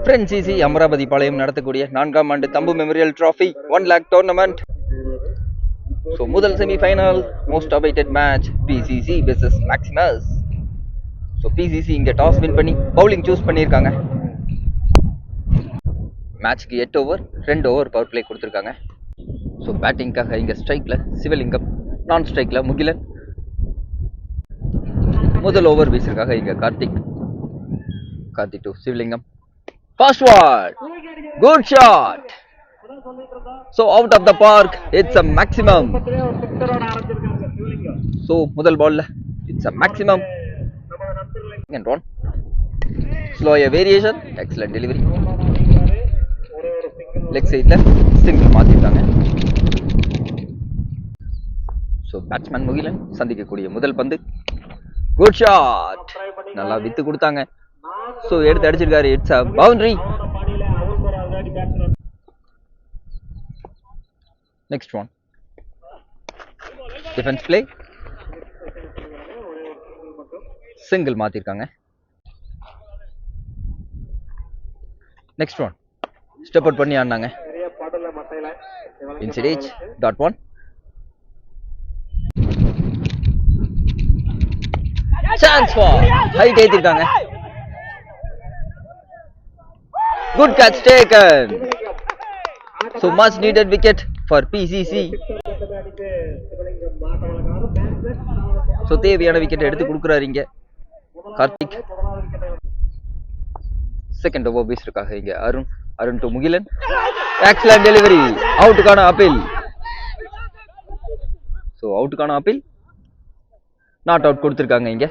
Friends Amaravathi பாளையம் நடத்தக்கூடிய 4ஆம் ஆண்டு Thambu memorial trophy 1 lakh tournament. So முதல் semifinal most awaited match PCC versus Maximus. So PCC இங்கே டாஸ் வின் பண்ணி பவுலிங் சூஸ் பண்ணியிருக்காங்க. மேட்ச்க்கு 8 ஓவர் 2 ஓவர் பவர் பிளே கொடுத்துருக்காங்க. ஸோ பேட்டிங்காக இங்கே ஸ்ட்ரைக்கில் சிவலிங்கம், நான் ஸ்ட்ரைக்கில் முகிலன். முதல் ஓவர் வீசிருக்காக இங்கே Karthik to Sivalingam. First one, good shot. So out of the park, it's a maximum. So முதல் பால்ல it's a maximum. Second one, slow a variation, excellent delivery. Leg sideல single மாத்திட்டாங்க. So batsman முகிலன் சந்திக்கக்கூடிய முதல் பந்து, good shot. நல்லா with கொடுத்தாங்க. So எடுத்து அடிச்சிருக்காரு, it's a boundary. Next one, defense play, single மாத்திருக்காங்க. Next one, step out பண்ணி ஆடுனாங்க. Inside edge, .1. Chance for height ஏத்திருக்காங்க. Good catch taken. So much needed wicket for PCC. So தேவையான wicket எடுத்து கொடுக்குறாரு இங்க கார்த்திக். செகண்ட் ஓவர் வீசிருக்காக இங்க Arun to Mugilan. Excellent delivery. அவுட்டுக்கான appeal. So அவுட்டுக்கான அப்பீல் நாட் அவுட் கொடுத்துருக்காங்க இங்க.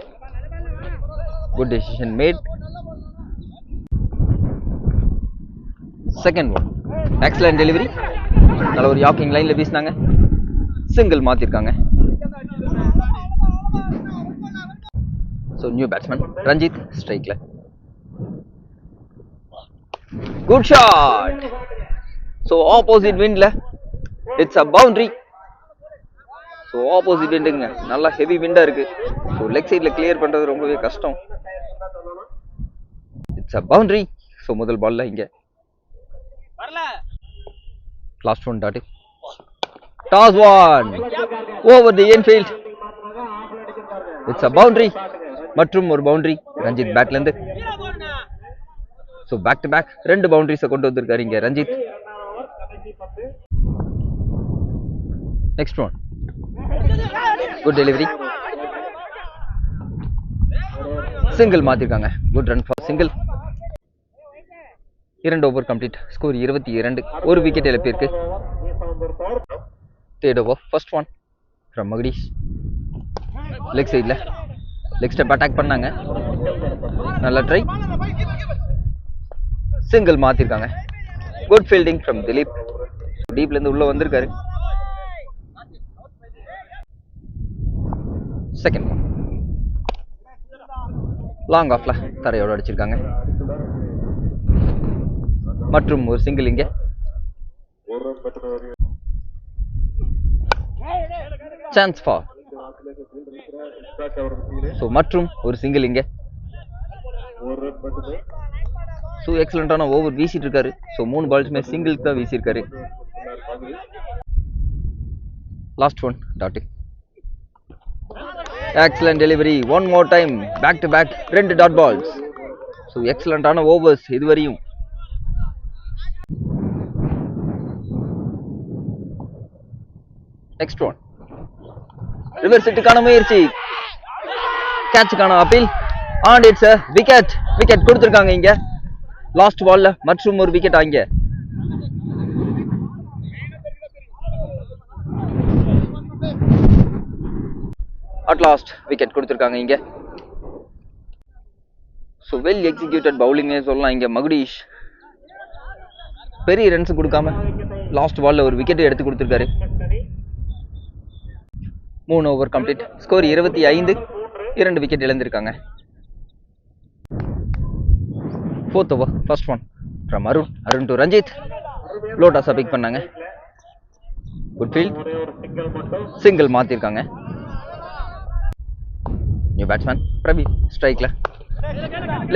Good decision made. Second one, excellent delivery. நல்ல ஒரு யாக்கிங் லைன்ல வீசினாங்க. சிங்கிள் மாத்திருக்காங்க. ஸோ நியூ பேட்ஸ்மேன் ரஞ்சித் ஸ்ட்ரைக்ல. Good shot. ஸோ ஆப்போசிட் விண்ட்ல it's a boundary. So opposite விண்டுங்க, நல்லா ஹெவி விண்டா இருக்கு. ஸோ லெக் சைட்ல கிளியர் பண்றது ரொம்பவே கஷ்டம். It's a boundary. ஸோ முதல் பால்ல இங்க last one dot. Toss one over the infield. It's a boundary. மற்றும் ஒரு பவுண்டரி ரஞ்சித் பேட்ல இருந்து. So back to back ரெண்டு பவுண்டரிஸ் கொண்டு வந்திருக்காரு இங்க Ranjith. Next one, good delivery. Single மாத்திருக்காங்க. Good run for single. 2 over complete. Score 22. ஒரு விக்கெட் இழப்பிற்கு. Third over first one from Magadish. Leg சைட்ல லெக் ஸ்டெப் அட்டாக் பண்ணாங்க. நல்ல ட்ரை. சிங்கிள் மாத்திருக்காங்க. Good fielding from Dilip. டீப்ல இருந்து உள்ள வந்திருக்காரு. செகண்ட் ஒன் லாங் ஆஃப்ல தரையோட அடிச்சிருக்காங்க. மற்றும் ஒரு சிங்கிள் இங்க. Chance for. சோ மற்றும் ஒரு சிங்கிள் இங்க. சோ எக்ஸலண்டான ஓவர் வீசிட்டு இருக்காரு. சோ 3 பால்ஸ்மே சிங்கிள் தான் வீசிருக்காரு. Last one dot. Excellent delivery. One more time back to back 2 dot balls. So எக்ஸலண்டான ஓவர்ஸ் இதுவரையும். நெக்ஸ்ட் ஒன், ரிவர்ஸ் ஹிட்டுக்கான முயற்சி. கேட்சுக்கான appeal and it's a wicket. Wicket கொடுத்திருக்காங்க இங்க லாஸ்ட் பால்ல. மற்றும் ஒரு விக்கெட் அங்க. அட் லாஸ்ட் விக்கெட் கொடுத்திருக்காங்க இங்க. சோ வெல் எக்ஸிக்யூட்டட் பவுலிங்னே சொல்லலாம் இங்க. மகடீஷ் பெரிய ரன்ஸ் கொடுக்காம லாஸ்ட் பால்ல ஒரு விக்கெட் எடுத்து கொடுத்திருக்காரு. 3 ஓவர் கம்ப்ளீட். ஸ்கோர் 25. 2 விக்கெட் இழந்திருக்காங்க. Fourth over first one from Arun to Ranjith. லோட்டாஸா பிக் பண்ணாங்க. Good field. சிங்கிள் மாத்திருக்காங்க. நியூ பேட்ஸ்மேன் பிரவீன் ஸ்ட்ரைக்ல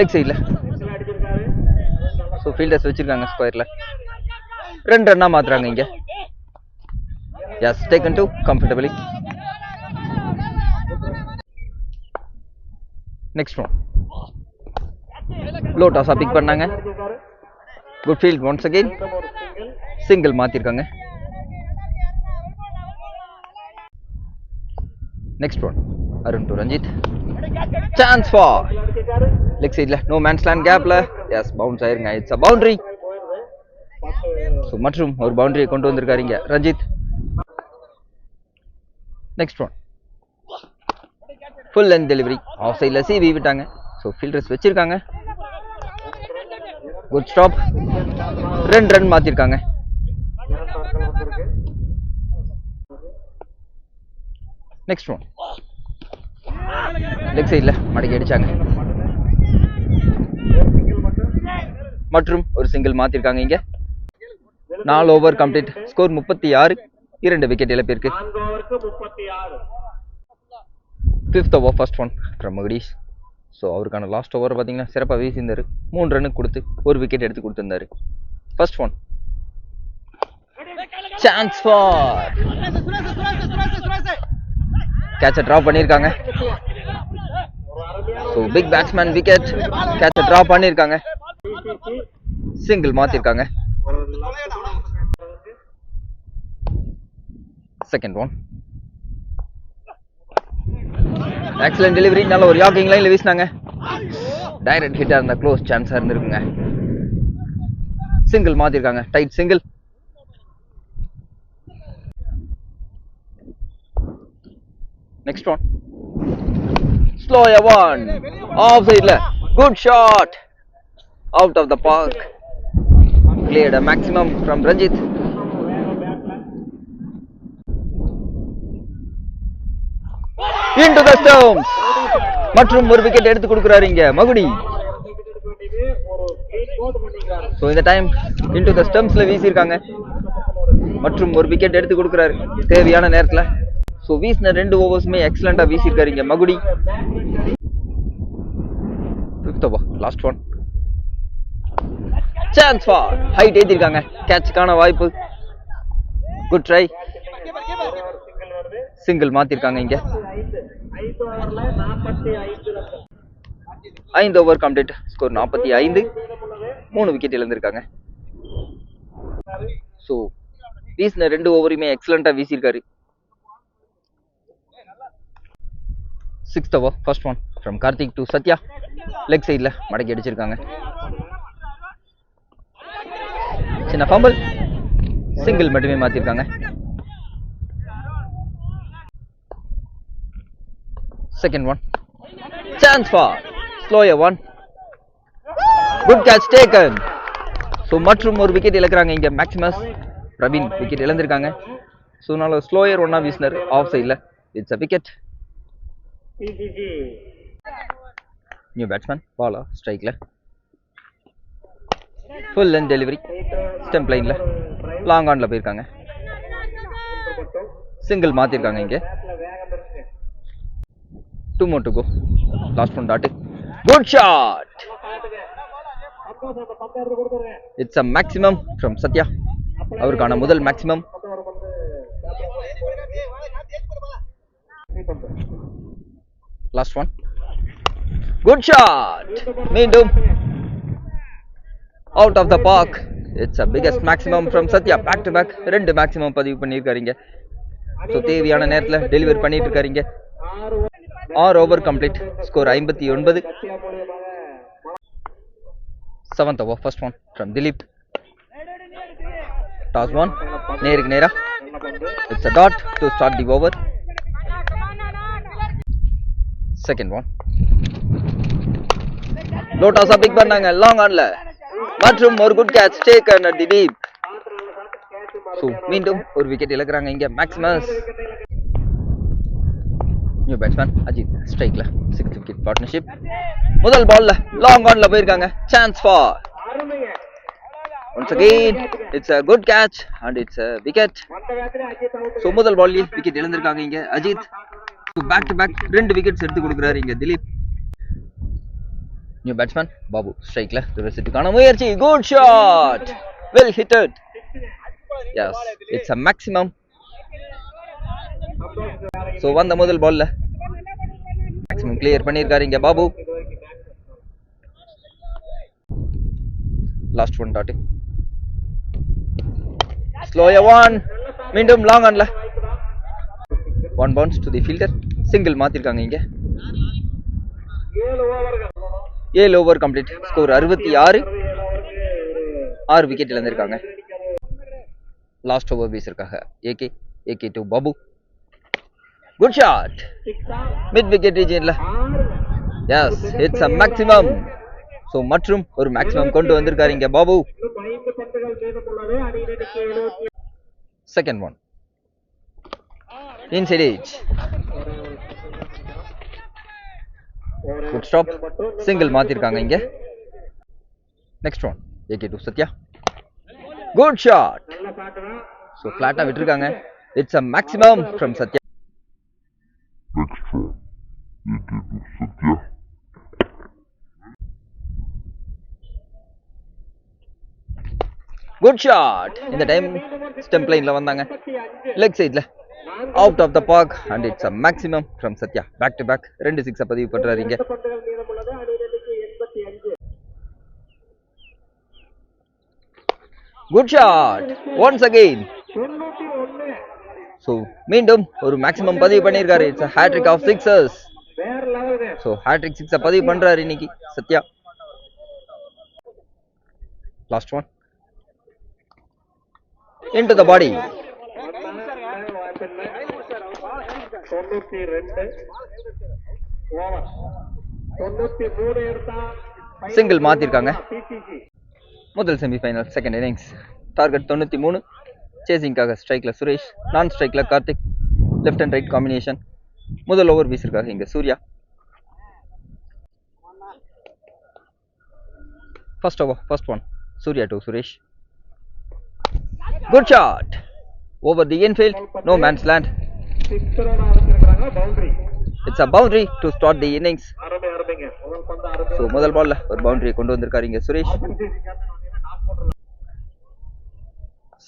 லெக் சைட்ல ஸோ ஃபீல்டர்ஸ் வச்சிருக்காங்க ஸ்கொயர்ல. 2 ரன்னா மாத்துறாங்க இங்க. Yes, taken too comfortably. Next one low டாஸா பிக் பண்ணாங்க. Good field once again. Single மாத்திருக்காங்க. Next one Arun to Ranjith. Chance for leg சைட்ல நோ மேன்ஸ் லேண்ட் கேப்ல. எஸ், பவுன்ஸ் ஆயிருங்க. It's a boundary. ஸோ மற்றும் ஒரு பவுண்டரியை கொண்டு வந்திருக்காரு இங்க Ranjith. Next one full length delivery. Off சைட்ல சிவி விட்டாங்க. ஸோ ஃபீல்டர்ஸ் வச்சிருக்காங்க. Good stop. 2 ரன் மாத்திருக்காங்க. நெக்ஸ்ட் ஒன் லெக் சைட்ல மடக்கி அடிச்சாங்க மற்றும் ஒரு சிங்கிள் மாத்திருக்காங்க இங்க. 4 ஓவர் கம்ப்ளீட். ஸ்கோர் 36. 2 விக்கெட் இழப்பிற்கு. 5th over first one from Magadish. So அவருக்கான லாஸ்ட் ஓவர் பார்த்தீங்கன்னா சிறப்பாக வீசியிருந்தாரு. 3 ரன்னு கொடுத்து 1 விக்கெட் எடுத்து கொடுத்திருந்தாரு. ஃபர்ஸ்ட் ஒன் சான்ஸ் ஃபார் கேட்சை ட்ராப் பண்ணியிருக்காங்க. So big batsman wicket. கேட்சை ட்ராப் பண்ணியிருக்காங்க. சிங்கிள் மாத்திருக்காங்க. Second one excellent delivery. நல்ல ஒரு யாக்கிங் லைன்ல வீசினாங்க. டைரக்ட் ஹிட்டா இருந்தா க்ளோஸ் சான்ஸா இருந்திருக்குங்க. சிங்கிள் மாத்திருக்காங்க. Tight single. Next one slow one off சைட்ல. Good shot out of the park. Cleared a maximum from Ranjit. into the stumps. மற்றும் ஒரு விக்கெட் எடுத்து கொடுக்கிறாரு இங்க மகுடி. சோ இந்த டைம் into the stumps-ல வீசிருக்காங்க. மற்றும் ஒரு விக்கெட் எடுத்து கொடுக்கிறாரு தேவையான நேரத்துல. சோ வீசின 2 ஓவர்ஸ்மே எக்ஸலண்டா வீசிருக்காரு இங்க Magudi. 5th over last one. Chance for height ஏத்திருக்காங்க. கேட்ச்க்கான வாய்ப்பு. Good try. சிங்கிள் மாத்திருக்காங்க இங்க. 5 ஓவர் கம்ப்ளீட். ஸ்கோர் 45. 3 விக்கெட் இழந்திருக்காங்க. ஸோ வீசின 2 ஓவருமே எக்ஸலண்டா வீசியிருக்காரு. 6th over first one from Karthik to Sathya. Leg சைட்ல மடக்கி அடிச்சிருக்காங்க. சின்ன ஃபம்பிள். சிங்கிள் மட்டுமே மாத்திருக்காங்க. Second one chance for slower one. Good catch taken. So மற்றும் ஒரு விக்கெட் இழக்கிறாங்க இங்க மேக்ஸிமஸ். பிரவீன் விக்கெட் இழந்திருக்காங்க. ஸோ நல்ல ஸ்லோயர் ஒன்னா வீசினார் ஆஃப் சைட்ல. It's a wicket. New batsman Bala ஸ்ட்ரைக்ல. Full length delivery. ஸ்டெம்ப் லைன்ல லாங் ஆன்ல போயிருக்காங்க. சிங்கிள் மாத்திருக்காங்க இங்க. 2 more to go. Last one dot. Good shot. It's a maximum from Satya. அவருக்கான முதல் maximum. Last one. Good shot. மீண்டும் out of the park. It's a biggest maximum from Satya. Back to back 2 maximum பதிவு பண்ணியிருக்காருங்க. So தேவையான நேரத்தில் delivery பண்ணிட்டு இருக்காருங்க. 6 over complete. Score 59. 7th over first one from Dilip. Toss one நேருக்கு நேரா. It's a dot to start the over. Second one low டாஸா pick பண்ணாங்க லாங் ஆன்ல. மற்றும் ஒரு good catch taken at the deep. So மீண்டும் ஒரு விக்கெட் இழக்கிறாங்க இங்க மேக்ஸிமஸ். நியூ பேட்ஸ்மேன் அஜித் ஸ்ட்ரைக்ல. 6th wicket partnership. முதல் பால்ல லாங் ஆன்ல போயிருக்காங்க. Chance for once again it's a good catch and it's a wicket. So முதல் பால்ல விக்கெட் இழந்திருக்காங்க இங்க Ajith. So back to back 2 wickets எடுத்து கொடுக்குறாரு இங்க திலீப். நியூ பேட்ஸ்மேன் பாபு ஸ்ட்ரைக்ல ரிவர்ஸுக்கான முயற்சி. Good shot, well hitted. Yes, it's a maximum. So வந்த முதல் பால்ல மேக்ஸிமம் கிளியர் பண்ணியிருக்காரு இங்க பாபு. Last one dot. ஸ்லோயா ஒன், மீண்டும் லாங் ஆன்ல one bounce to the fielder. Single மாத்திருக்காங்க இங்க. 7 ஓவர் கம்ப்ளீட். ஸ்கோர் 66. 6 விக்கெட் இழந்திருக்காங்க. Last over வீசிருக்காங்க AK to Babu. Good shot, mid wicket ரீஜன்ல. Yes, it's a maximum. So மற்றும் ஒரு மேக்ஸிமம் கொண்டு வந்திருக்காரு இங்க Babu. Second one inside edge. Good stop, single மாத்திருக்காங்க இங்க. Next one AK to Sathya. Good shot. So ஃபிளாட்டா விட்டுருக்காங்க. It's a maximum from Sathya. Good shot. இந்த டைம் ஸ்டெம்ப் லைன்ல வந்தாங்க, லெக் சைட்ல out of the park and it's a maximum from Sathya. Back to back 2 6 பதிவு பண்றாரு இங்க. Good shot once again. So மீண்டும் ஒரு மேக்ஸிமம் பதிவு பண்ணியிருக்காரு. It's a hattrick of sixers. So hattrick சிக்ஸை பதிவு பண்றாரு இன்னைக்கு Sathya. Last one into the body. Single மாத்திருக்காங்க. முதல் செமிஃபைனல் செகண்ட் இன்னிங்ஸ். டார்கெட் 93. சேசிங்காக ஸ்ட்ரைக்ல சுரேஷ், நான் ஸ்ட்ரைக்ல Karthik. Left and right combination. முதல் ஓவர் வீசிருக்காங்க இங்க Surya. First over first one Surya to Suresh. Good shot over the infield, no man's land. It's a boundary to start the innings. So முதல் பால்ல ஒரு boundary கொண்டு வந்திருக்காரு இங்க Suresh.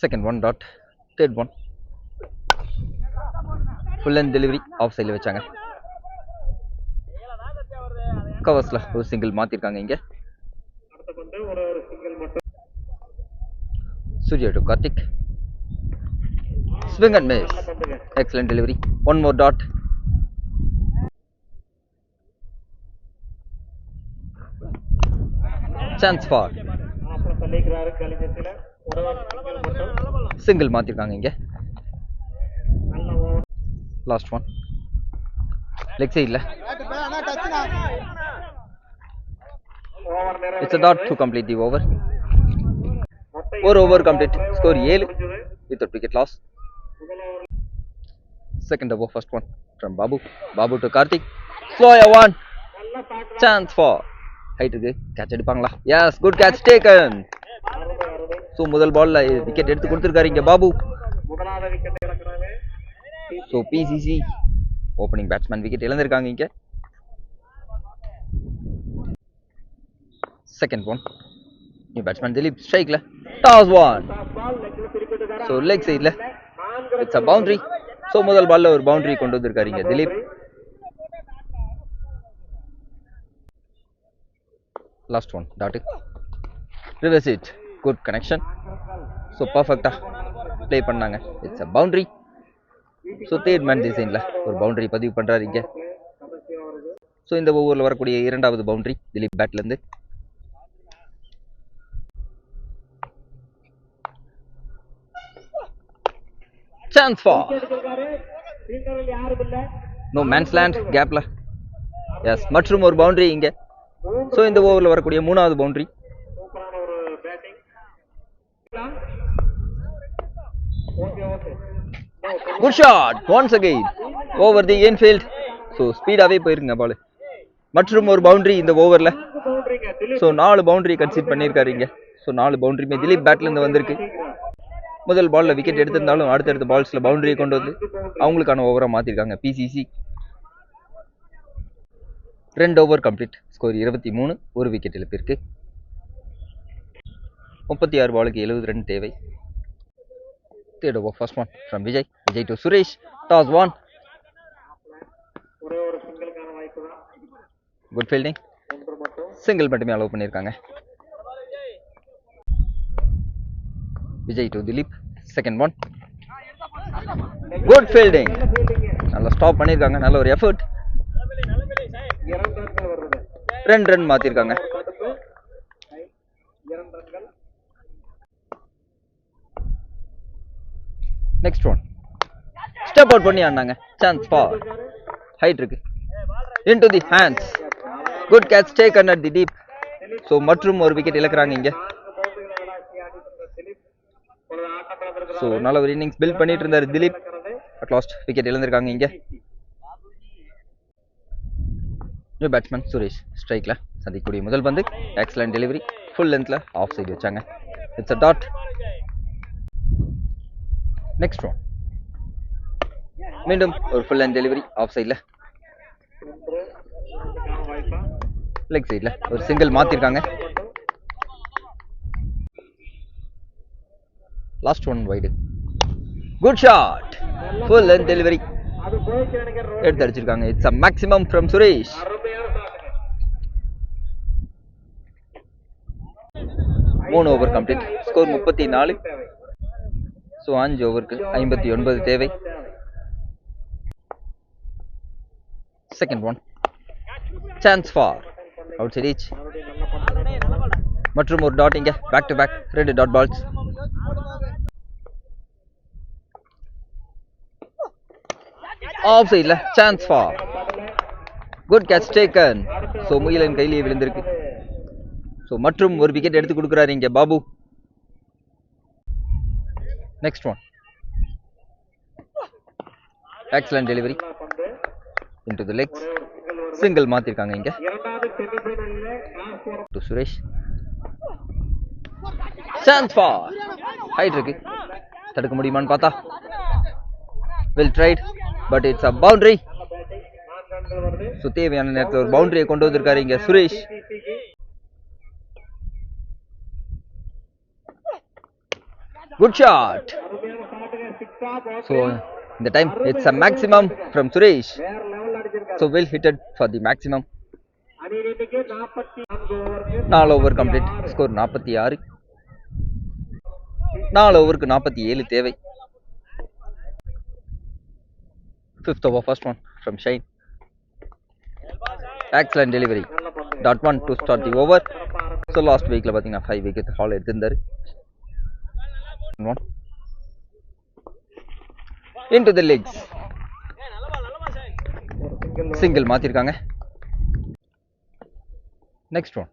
Second one dot. Third one full and delivery off சைட்ல வச்சாங்க. கவர்ஸ்ல ஒரு single மாத்திருக்காங்க இங்க. Surya to Karthik. Swing and miss. Excellent delivery. One more dot. Chance for. Single மாத்திருக்காங்க இங்க. Last one. Leg side la. It's a dot to complete the over. One over complete. Score 7 without wicket loss. Second over first one from Babu. Babu to Karthik. Sloya one. Chance for. Height இருக்கு. Catch அடிப்பாங்களா? Yes, good catch taken. So முதல் பால்ல wicket எடுத்து கொடுத்திருக்காரு இங்க Babu. So PCC opening batsman wicket இழந்திருக்காங்க இங்க. Second one. New batsman Dilip strike la. Toss one. So leg side la. It's a boundary. So முதல் பால்ல ஒரு பவுண்டரி கொண்டு வந்திருக்காரு இங்க Dilip. Last one dot. Reverse it. Good connection. So perfect play பண்ணாங்க. It's a boundary. So third man design la ஒரு boundary பதிவு பண்றாரு இங்க. So இந்த ஓவர்ல வரக்கூடிய இரண்டாவது பவுண்டரி திலீப் பேட்ல இருந்து. Chance for. No man's land gap la. Yes, மற்றும் ஒரு பவுண்டரி இங்க. So இந்த ஓவர்ல வரக்கூடிய மூணாவது boundary. Good shot once again over the infield. So ஸ்பீடாவே போயிருங்க பால். மற்றும் ஒரு பவுண்டரி இந்த ஓவர்ல. So 4 பவுண்டரி கன்சிடர் பண்ணிருக்காரு இங்க. So 4 பவுண்டரிமே திலீப் பேட்ல இருந்து வந்திருக்கு. முதல் பால்ல விக்கெட் எடுத்திருந்தாலும் அடுத்தடுத்த பால்ஸ்ல பவுண்டரியை கொண்டு வந்து அவங்களுக்கான ஓவரா மாத்திருக்காங்க PCC. 2 over complete. ஸ்கோர் 23, ஒரு விக்கெட் இழப்பிற்கு. 36 பாலுக்கு 70 ரன் தேவை. Third over, first one from Vijay. Vijay to Suresh. Toss one. Good fielding. Single மட்டுமே அலோவ் பண்ணிருக்காங்க. Vijay to Dilip. Second one. Good fielding. நல்லா ஸ்டாப் பண்ணிருக்காங்க. நல்ல ஒரு எஃபர்ட். 2 ரன் மாத்திருக்காங்க. Next one. ஸ்டெப் அவுட் பண்ணி ஆனாங்க. சான்ஸ் ஃபார் ஹைட் இருக்கு. into the hands. Good catch taken at the deep. So மற்றும் ஒரு விக்கெட் இழக்குறாங்க இங்க. So நல்ல ஒரு இன்னிங்ஸ் பில்ட் பண்ணிட்டு இருந்தாரு திலீப். அட் லாஸ்ட் விக்கெட் இழந்திருக்காங்க இங்க. நியூ பேட்ஸ்மேன் சுரேஷ் ஸ்ட்ரைக்ல சந்திக்கக்கூடிய முதல் பந்து. Excellent delivery. ஃபுல் லென்த்ல ஆஃப் சைடு வச்சாங்க. It's a dot. Next one. மீண்டும் ஒரு ஃபுல் லென்த் டெலிவரி ஆஃப் சைடுல. லெக் சைடுல ஒரு சிங்கிள் மாத்திருக்காங்க. Last one wide. Good shot. Full length delivery எடுத்து அடிச்சிருக்காங்க. இட்ஸ் a maximum from சுரேஷ். மூணு ஓவர் கம்ப்ளீட். ஸ்கோர் 34. ஸோ 5 ஓவருக்கு 59 தேவை. Second one. Chance for outside edge. மற்றும் ஒரு டாட் இங்க. Back to back 2 dot balls. Off சைட்ல chance for. Good catch taken. So முயலின் கையிலேயே விழுந்திருக்கு. ஸோ மற்றும் ஒரு விக்கெட் எடுத்து கொடுக்குறாரு இங்க Babu. Next one. Excellent delivery into the legs. Single மாத்திருக்காங்க இங்க. To Suresh. Chance for height இருக்கு. தடுக்க முடியுமான்னு பார்த்தா. Well tried but it's a boundary. So தேவையான நேரத்தில் ஒரு பவுண்டரியை கொண்டு வந்திருக்காரு இங்க சுரேஷ். Good shot. ஸோ இந்த டைம் இட்ஸ் a maximum from Suresh. So well hitted for the maximum. 4 over complete. Score 46. 4 ஓவருக்கு 47 தேவை. Fifth over, first one from Shane. Excellent delivery. Dot one to start the over. So last week la pathina 5 wicket haul edundaru. Into the legs. Single மாத்திருக்காங்க. Next one.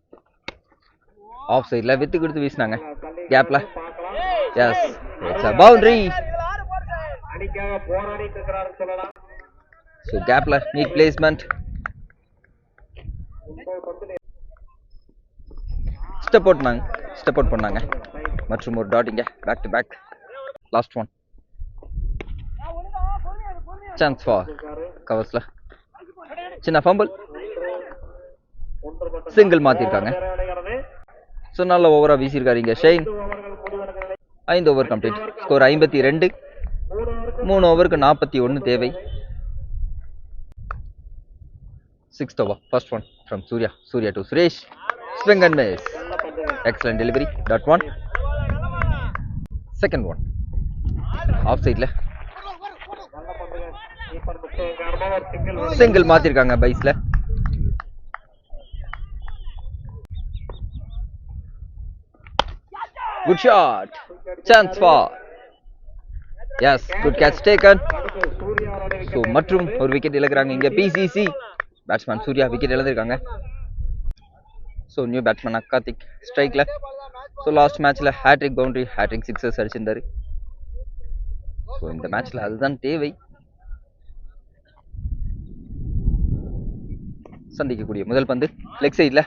Off side la வித்து கொடுத்து வீசினாங்க. கேப்ல. Yes, it's a boundary. So கேப்ல neat placement. Step out பண்ணாங்க. மற்றும் ஒரு dot இங்க. Back to back. Last one. Chance for கவர்ஸ்ல. சின்ன ஃபம்பிள். சிங்கிள் மாத்திருக்காங்க. ஸோ நல்ல ஓவரா வீசியிருக்காரு இங்க ஷெயின். 5 over complete. ஸ்கோர் 52. 3 ஓவருக்கு 41 தேவை. 6th over, first one from Surya to Suresh. Swing and miss. Excellent delivery. Dot one. Second one. Offside la. Single மாத்திருக்காங்க பைஸ்ல. Good shot. Chance for. Yes, good catch taken. So மற்றும் ஒரு wicket இழக்குறாங்க இங்க PCC. Batsman Surya wicket இழந்திருக்காங்க. So new batsman அக்கார்த்திக் ஸ்ட்ரைக்ல. So last மேட்ச்ல hattrick boundary, hattrick sixers அடிச்சிருந்தாரு. So இந்த மேட்ச்ல அதுதான் தேவை. சந்திக்கக்கூடிய முதல் பந்து லெக் சைட்ல.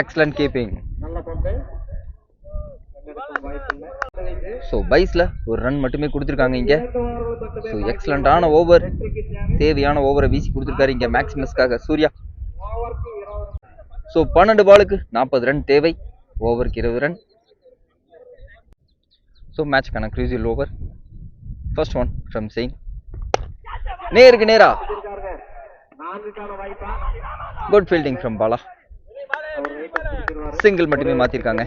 Excellent keeping. ஸோ பைஸ்ல ஒரு ரன் மட்டுமே கொடுத்துருக்காங்க இங்க. ஸோ எக்ஸலண்டான ஓவர், தேவையான ஓவரை வீசி கொடுத்துருக்காரு இங்க மேக்ஸிமஸ்க்காக சூர்யா. ஸோ 12 பாலுக்கு 40 ரன் தேவை, ஓவருக்கு 20 ரன். ஸோ மேட்ச்க்கான crucial over. First one from செயின், நேருக்கு நேரா. Good fielding from Bala. Single மட்டுமே மாத்திருக்காங்க.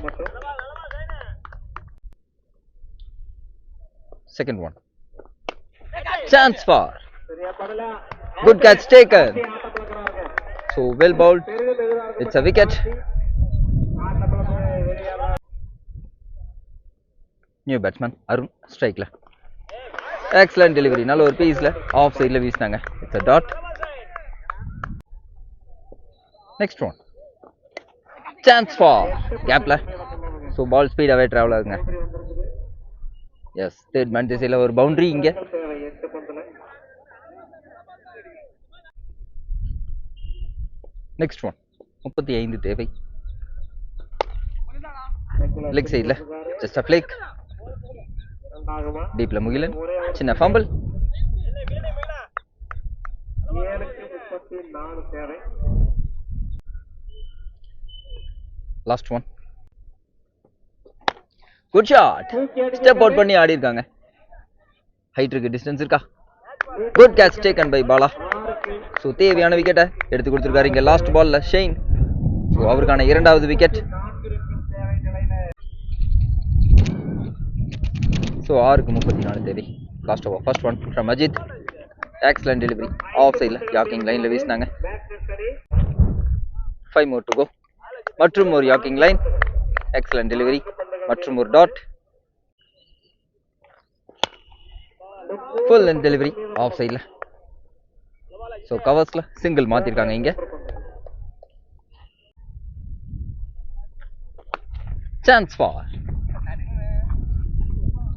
Second one, chance for, good catch taken. So well bowled, it's a wicket. New batsman Arun strike la. Excellent delivery, நல்ல ஒரு பீஸ்ல of சைடுல வீசினாங்க. It's a dot. Next one, chance for gap la. So ball speed away travel ஆகுங்க. Yes, third man திசையில ஒரு boundary இங்க. Next one, 35 தேவை. Leg சைடுல just a flick. டீப்ல முகிலன், சின்ன fumble. Last one, good shot. Step out பண்ணி ஆடி இருக்காங்க. ஹைட் இருக்கு, டிஸ்டன்ஸ் இருக்கா. Good catch taken by Bala. So தேவையான விக்கெட்டை எடுத்து கொடுத்துருக்காரு இங்கே லாஸ்ட் பால்ல ஷெயின். ஸோ அவருக்கான இரண்டாவது விக்கெட். ஸோ 6க்கு 34 தேவை. Last over, first one from Ajith. Excellent delivery, off சைடில் யாக்கிங் லைன்ல வீசினாங்க. 5 more to go. மற்றும் ஒரு யாக்கிங் லைன், எக்ஸலன்ட் டெலிவரி மற்றும் ஒரு dot. Full length delivery off சைடில். ஸோ கவர்ஸ்ல சிங்கிள் மாத்திருக்காங்க இங்க. Chance for,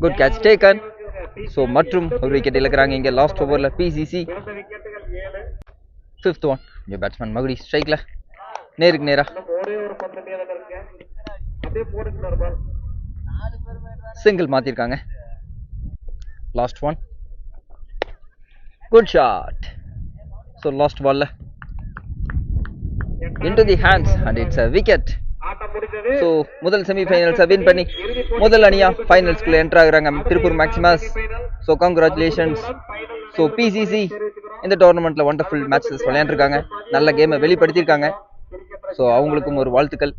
good catch taken. So மற்றும் ஒரு விக்கெட் இழக்கிறாங்க இங்க லாஸ்ட் ஓவர்ல PCC. 5th one, new batsman Magudi ஸ்ட்ரைக்ல, நேருக்கு நேரா சிங்கிள் மாத்திருக்காங்க. Last one, good shot. So last ball into the hands and it's a wicket. So முதல் செமிஃபைனல்ஸ் வின் பண்ணி முதல் அணியா ஃபைனல்ஸ்க்குள்ள என்டர் ஆகுறாங்க Tiruppur Maximus. So congratulations. So PCC இந்த டோர்னமெண்ட்ல வண்டர்ஃபுல் மேட்சஸ் விளையாண்டுருக்காங்க, நல்ல கேமை வெளிப்படுத்தியிருக்காங்க. ஸோ அவங்களுக்கும் ஒரு வாழ்த்துக்கள்.